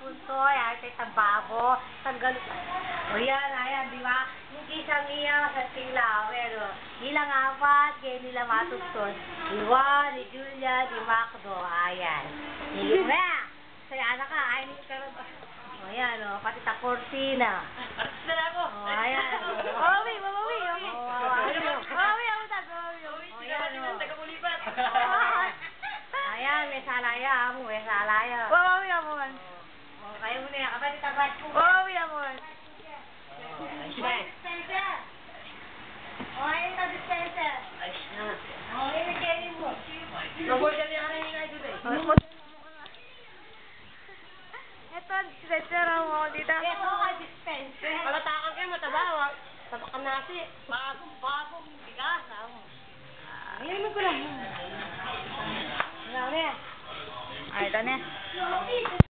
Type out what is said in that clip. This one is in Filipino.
buntoy, arte tababo, tanggal. O yan, ayan, di ba? Hindi siyang iya sa tila, pero ilang apat, kaya nila matutod. Iwan, ni Julia, ni Macdo, ayan. Hindi mo na! Saya anak ka, ay nito ka ba? O yan, o, pati ta Cortina. Sala ko. O, ayan. Mabawi, mabawi. Mabawi ako ta, mabawi. O, yan, o. Tagamulipat. Ayan, may salaya, mo, may salaya. Mabawi ako man. O, kayo mo na yan, kapatid tabat ko. Mabawi ako man. Dispenser! O, ayun na, dispenser. O, ayun na, Jenny mo. Nabodyan niya ka rin yung idol eh. Ito, dispenser mo dito. Ito ka, dispenser. Palatakan kayo, mataba. Tabak ka nasi. Bagong bigas. Ayun ko lang. Ano na? Ay, ito na.